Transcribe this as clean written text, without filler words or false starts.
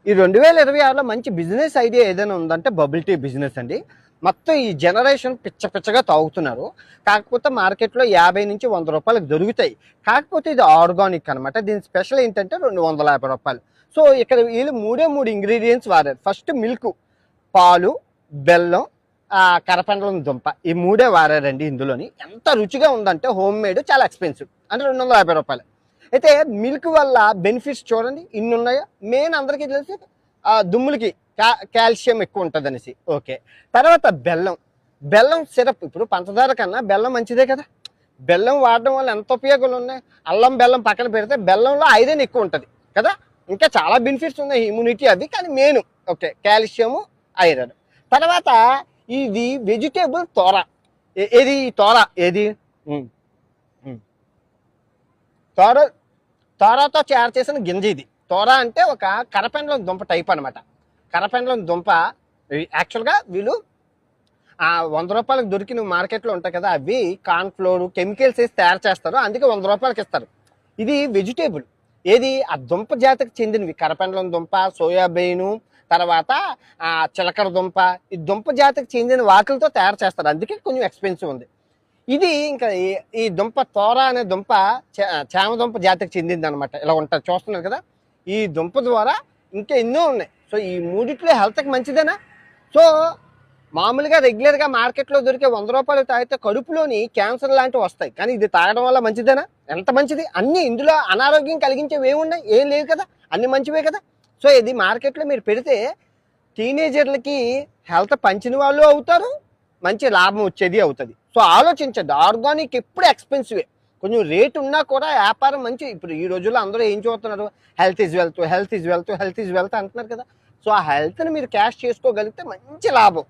ఈ 2026లో మంచి business idea ఏదైనా ఉందంటే బబుల్ టీ బిజినెస్ అండి. మొత్తం ఈ జనరేషన్ పిచ్చగా తాగుతున్నారు. కాకపోతే మార్కెట్లో 50 నుంచి 100 రూపాయలకు దొరుకుతాయి. కాకపోతే ఇది ఆర్గానిక్ అనమాట. దీని స్పెషల్ ఏంటంటే 250 రూపాయలు. సో ఇక్కడ వీళ్ళు మూడు ఇంగ్రీడియంట్స్ వాడారు. ఫస్ట్ మిల్క్, పాలు, బెల్లం, కరపెండలం దుంప, ఈ మూడే వాడారండి ఇందులోని. ఎంత రుచిగా ఉందంటే హోమ్ మేడ్, చాలా ఎక్స్పెన్సివ్ అంటే 250 రూపాయలు. అయితే మిల్క్ వల్ల బెనిఫిట్స్ చూడండి ఇన్ని ఉన్నాయో. మెయిన్ అందరికీ తెలిసి దుమ్ములకి కాల్షియం ఎక్కువ ఉంటుంది అనేసి. ఓకే, తర్వాత బెల్లం సిరప్. ఇప్పుడు పంచదార కన్నా బెల్లం మంచిదే కదా. బెల్లం వాడడం వల్ల ఎంత ఉపయోగాలు ఉన్నాయి. అల్లం బెల్లం పక్కన పెడితే బెల్లంలో ఐరన్ ఎక్కువ ఉంటుంది కదా. ఇంకా చాలా బెనిఫిట్స్ ఉన్నాయి, ఇమ్యూనిటీ అవి. కానీ మెయిన్ ఓకే కాల్షియము, ఐరన్. తర్వాత ఇది వెజిటేబుల్ తోర. ఏది తోర? ఏది తోర, తోరతో తయారు చేసిన గింజ ఇది. తోర అంటే ఒక కరపెండలం దుంప టైప్ అనమాట. కరపెండలం దుంప యాక్చువల్గా వీళ్ళు 100 రూపాయలకు దొరికిన మార్కెట్లో ఉంటాయి కదా, అవి కార్న్ఫ్లోర్ కెమికల్స్ వేసి తయారు చేస్తారు, అందుకే 100 రూపాయలకి ఇస్తారు. ఇది వెజిటేబుల్. ఏది ఆ దుంప జాతికి చెందినవి. కరపెండలం దుంప, సోయాబీను, తర్వాత చిలకడ దుంప, ఈ దుంప జాతికి చెందిన వాటిలతో తయారు చేస్తారు, అందుకే కొంచెం ఎక్స్పెన్సివ్ ఉంది. ఇది ఇంకా ఈ దుంప తోర అనే దుంప చామ దుంప జాతికి చెందింది అనమాట. ఇలా ఉంటుంది, చూస్తున్నారు కదా. ఈ దుంప ద్వారా ఇంకా ఎన్నో ఉన్నాయి. సో ఈ మూడిట్లో హెల్త్కి మంచిదేనా? సో మామూలుగా రెగ్యులర్గా మార్కెట్లో దొరికే 100 రూపాయలు తాగితే కడుపులోని క్యాన్సర్ లాంటివి వస్తాయి, కానీ ఇది తాగడం వల్ల మంచిదేనా? ఎంత మంచిది. అన్ని ఇందులో అనారోగ్యం కలిగించేవి ఏమున్నాయి? ఏం లేవు కదా, అన్ని మంచివే కదా. సో ఇది మార్కెట్లో మీరు పెడితే టీనేజర్లకి హెల్త్ పంచిన వాళ్ళు అవుతారు, మంచి లాభం వచ్చేది అవుతుంది. సో ఆలోచించండి, ఆర్గానిక్ ఎప్పుడు ఎక్స్పెన్సివే. కొంచెం రేట్ ఉన్నా కూడా వ్యాపారం మంచి. ఇప్పుడు ఈ రోజుల్లో అందరూ ఏం చూస్తున్నారు? Health is wealth, health is wealth, health is wealth అంటున్నారు కదా. సో ఆ హెల్త్ని మీరు క్యాష్ చేసుకోగలిగితే మంచి లాభం.